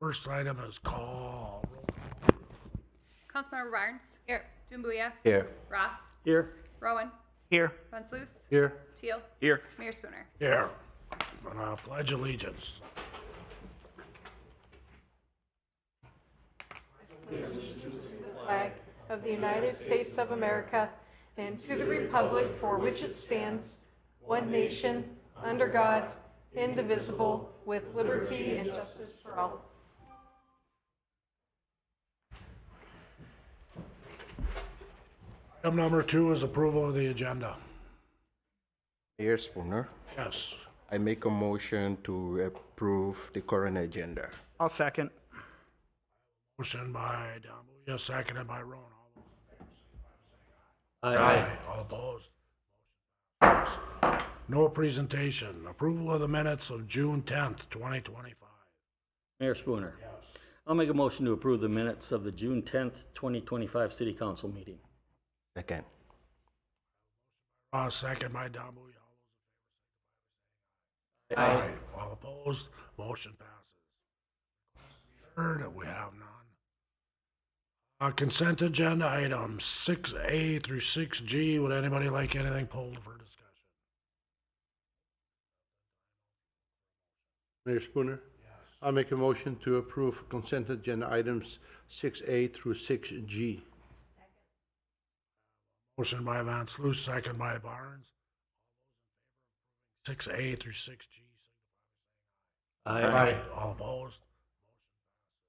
First item is call. Councilmember Barnes. Here. Dumbuya. Here. Ross. Here. Rowan. Here. Van Sluis. Here. Teal. Here. Mayor Spooner. Here. Pledge allegiance. Flag of the United States of America and to the republic for which it stands, one nation, under God, indivisible, with liberty and justice for all. Item number 2 is approval of the agenda. Mayor Spooner, Yes. I make a motion to approve the current agenda. I'll second. Motion by Dumbuya, seconded by Rowan. Aye. All opposed? Motion passes. No presentation. Approval of the minutes of June 10th, 2025. Mayor Spooner. Yes. I'll make a motion to approve the minutes of the June 10th, 2025 City Council meeting. Second. Ross, second by Dumbuya. Aye. All opposed? Motion passes. Heard, we have none. Consent agenda items 6A through 6G. Would anybody like anything pulled for discussion? Mayor Spooner? Yes. I'll make a motion to approve consent agenda items 6A through 6G. Motion by Van Sluis, second by Barnes. 6A through 6G. All opposed?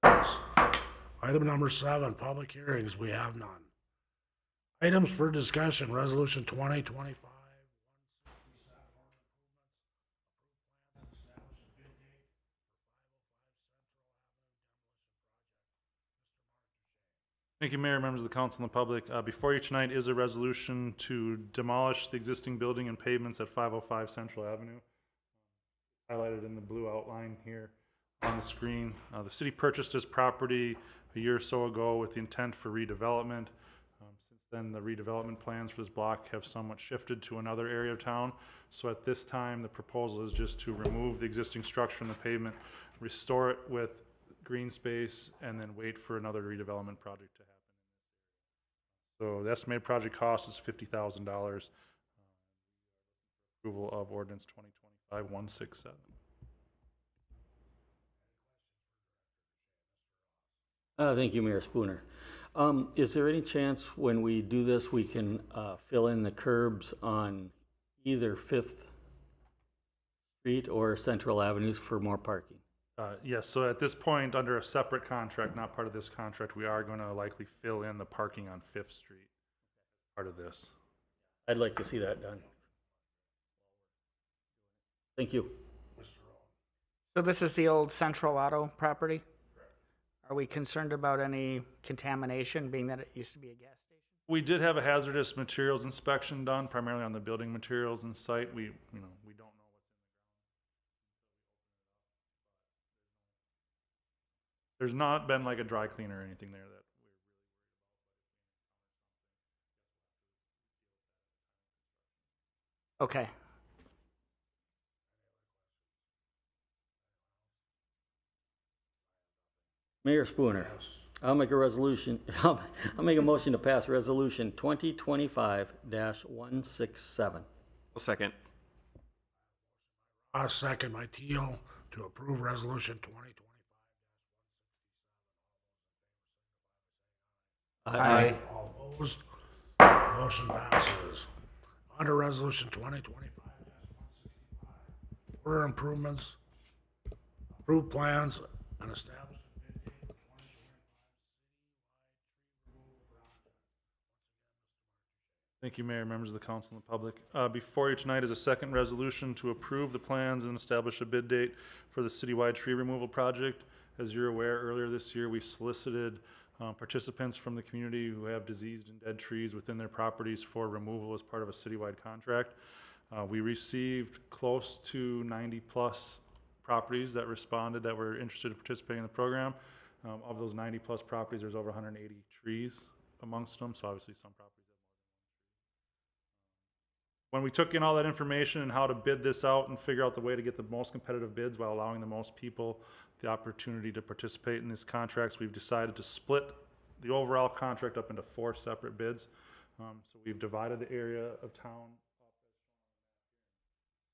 Motion passes. Item number 7, public hearings. We have none. Items for discussion, resolution 2025. Thank you, Mayor, members of the council and the public. Before you tonight is a resolution to demolish the existing building and pavements at 505 Central Avenue, highlighted in the blue outline here on the screen. The city purchased this property a year or so ago with the intent for redevelopment. Since then, the redevelopment plans for this block have somewhat shifted to another area of town. So at this time, the proposal is just to remove the existing structure in the pavement, restore it with green space, and then wait for another redevelopment project to happen. So the estimated project cost is $50,000. Approval of ordinance 2025-167. Thank you, Mayor Spooner. Is there any chance when we do this, we can fill in the curbs on either 5th Street or Central Avenues for more parking? Yes, so at this point, under a separate contract, not part of this contract, we are going to likely fill in the parking on 5th Street, part of this. I'd like to see that done. Thank you. So this is the old Central Auto property? Are we concerned about any contamination, being that it used to be a gas station? We did have a hazardous materials inspection done, primarily on the building materials in site. We don't know what's in the ground. There's not been like a dry cleaner or anything there that we're really worried about. Okay. Mayor Spooner. I'll make a resolution, I'll make a motion to pass resolution 2025-167. I'll second. Ross, second by Teal, to approve resolution 2025. Aye. All opposed? Motion passes. Under resolution 2025. Order improvements, approved plans, and established. Thank you, Mayor, members of the council and the public. Before you tonight is a second resolution to approve the plans and establish a bid date for the citywide tree removal project. As you're aware, earlier this year, we solicited participants from the community who have diseased and dead trees within their properties for removal as part of a citywide contract. We received close to 90 plus properties that responded that were interested in participating in the program. Of those 90 plus properties, there's over 180 trees amongst them, so obviously some properties. When we took in all that information and how to bid this out and figure out the way to get the most competitive bids while allowing the most people the opportunity to participate in these contracts. We've decided to split the overall contract up into 4 separate bids. So we've divided the area of town.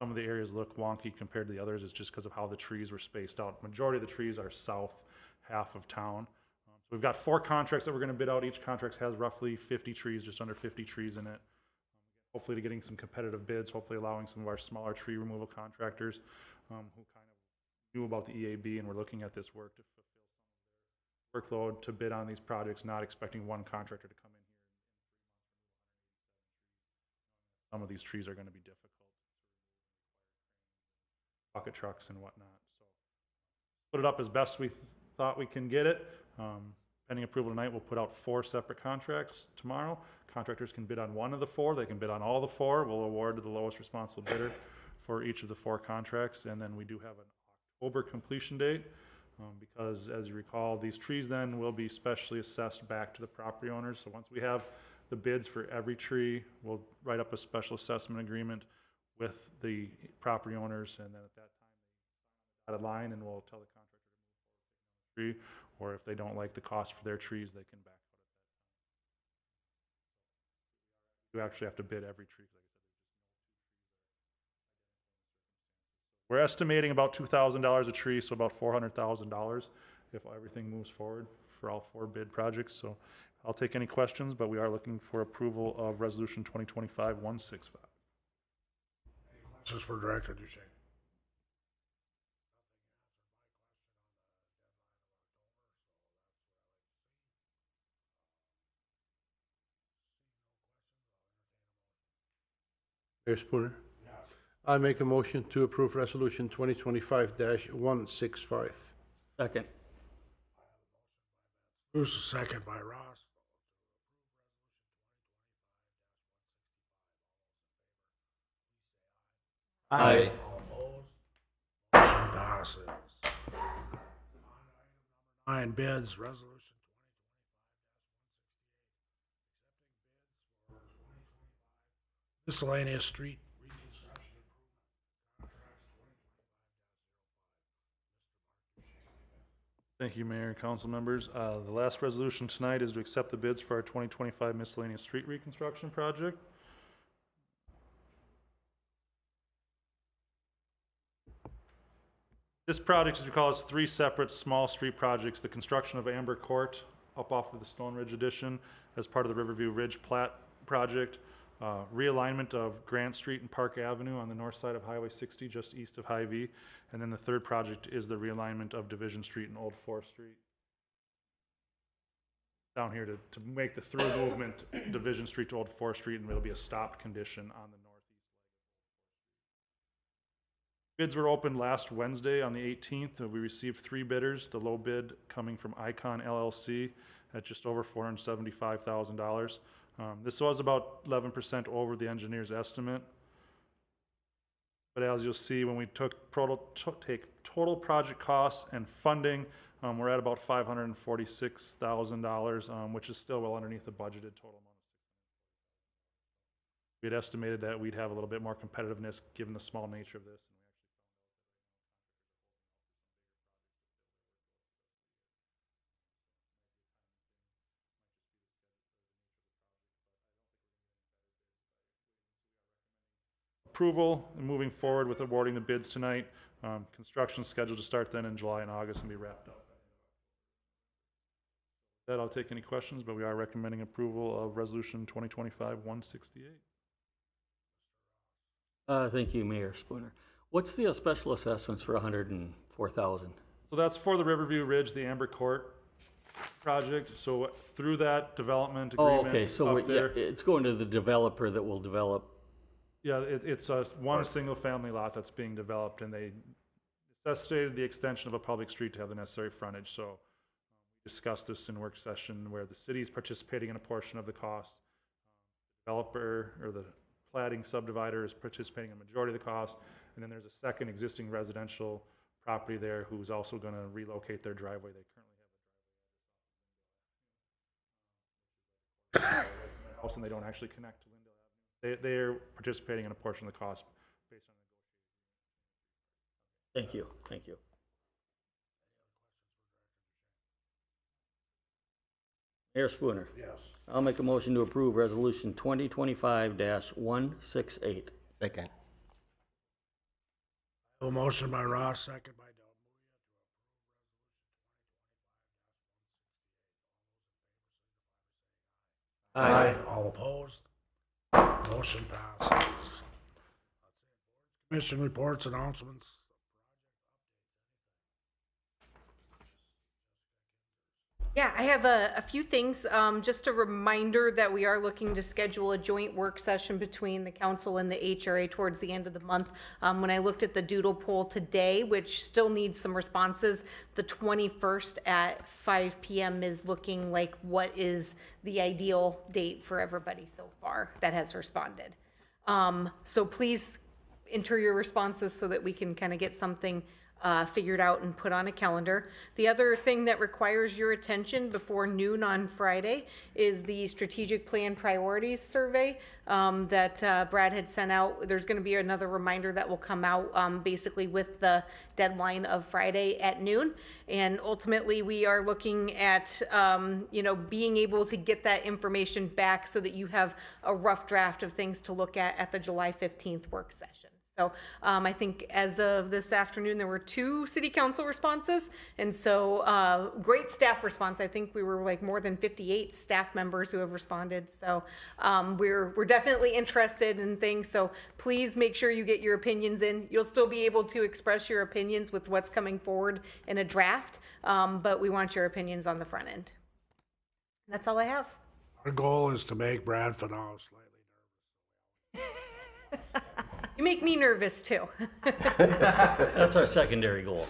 Some of the areas look wonky compared to the others. It's just because of how the trees were spaced out. Majority of the trees are south half of town. So we've got 4 contracts that we're going to bid out. Each contract has roughly 50 trees, just under 50 trees in it. Hopefully to getting some competitive bids, hopefully allowing some of our smaller tree removal contractors who kind of knew about the EAB and were looking at this work to fulfill some of their workload to bid on these projects, not expecting one contractor to come in here in 3 months. Some of these trees are going to be difficult. Bucket trucks and whatnot. So put it up as best we thought we can get it. Pending approval tonight, we'll put out 4 separate contracts tomorrow. Contractors can bid on one of the 4. They can bid on all the 4. We'll award to the lowest responsible bidder for each of the 4 contracts. And then we do have an October completion date because, as you recall, these trees then will be specially assessed back to the property owners. So once we have the bids for every tree, we'll write up a special assessment agreement with the property owners, and then at that time they dotted line, and we'll tell the contractor to move forward with the tree, or if they don't like the cost for their trees, they can backfoot at that time. You actually have to bid every tree. Like I said, we're estimating about $2,000 a tree, so about $400,000 if everything moves forward for all 4 bid projects. So I'll take any questions, but we are looking for approval of Resolution 2025-165. Questions for Director Duchesne? Mayor Spooner? I make a motion to approve Resolution 2025-165. Second. Bruce, a second by Ross. Aye. All opposed? Motion passes. On item number 9, bids, resolution 2025-168, accepting bids for 2025 miscellaneous street reconstruction improvement contracts 2025-05. Thank you, Mayor and council members. The last resolution tonight is to accept the bids for our 2025 miscellaneous street reconstruction project. This project, as you recall, is 3 separate small street projects. The construction of Amber Court up off of the Stone Ridge addition as part of the Riverview Ridge plat project. Realignment of Grant Street and Park Avenue on the north side of Highway 60, just east of Hy-Vee. And then the third project is the realignment of Division Street and Old Forest Street. Down here to make the through movement Division Street to Old Forest Street, and it'll be a stopped condition on the northeast leg. Bids were opened last Wednesday on the 18th. We received 3 bidders, the low bid coming from Icon LLC at just over $475,000. This was about 11% over the engineer's estimate. But as you'll see, when we take total project costs and funding, we're at about $546,000, which is still well underneath the budgeted total amount. We had estimated that we'd have a little bit more competitiveness given the small nature of this. Approval and moving forward with awarding the bids tonight. Construction scheduled to start then in July and August and be wrapped up. With that, I'll take any questions, but we are recommending approval of Resolution 2025-168. Thank you, Mayor Spooner. What's the special assessments for 104,000? So that's for the Riverview Ridge, the Amber Court project. So through that development agreement Oh, okay, so up there, it's going to the developer that will develop. yeah, it's a one single-family lot that's being developed, and they necessitated the extension of a public street to have the necessary frontage. So we discussed this in work session where the city's participating in a portion of the cost. Developer or the platting subdivider is participating in a majority of the cost, and then there's a second existing residential property there who's also going to relocate their driveway. They currently have a driveway house, and they don't actually connect to Lindale Avenue. They're participating in a portion of the cost based on Thank you, thank you. Mayor Spooner. Yes. I'll make a motion to approve Resolution 2025-168. Second. A motion by Ross, second by Del Aye. All opposed? Motion passes. Commission reports, announcements. Yeah, I have a few things. Just a reminder that we are looking to schedule a joint work session between the council and the HRA towards the end of the month. When I looked at the doodle poll today, which still needs some responses, the 21st at 5 p.m. is looking like what is the ideal date for everybody so far that has responded. So please enter your responses so that we can kind of get something figured out and put on a calendar. The other thing that requires your attention before noon on Friday is the strategic plan priorities survey that Brad had sent out. There's going to be another reminder that will come out basically with the deadline of Friday at noon. And ultimately, we are looking at being able to get that information back so that you have a rough draft of things to look at the July 15th work session. So I think as of this afternoon, there were 2 city council responses. And so great staff response. I think we were like more than 58 staff members who have responded. So we're definitely interested in things. So please make sure you get your opinions in. You'll still be able to express your opinions with what's coming forward in a draft. But we want your opinions on the front end. And that's all I have. Our goal is to make Brad Faribault slightly nervous. You make me nervous too. That's our secondary goal.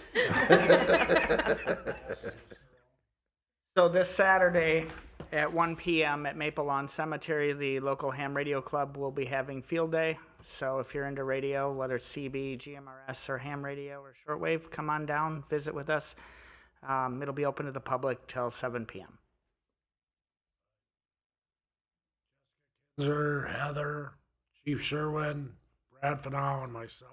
So this Saturday at 1 p.m. at Maple Lawn Cemetery, the local ham radio club will be having field day. So if you're into radio, whether it's CB, GMRS, or ham radio or shortwave, come on down, visit with us. It'll be open to the public till 7 p.m. Heather, Chief Sherwin, Brad Fanow, and myself.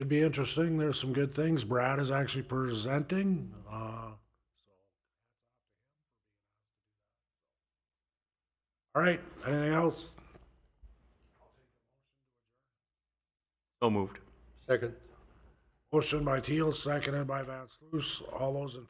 Should be interesting. There's some good things. Brad is actually presenting. All right. Anything else? So moved. Second. Motion by Teal, seconded by Van Sluis. All those in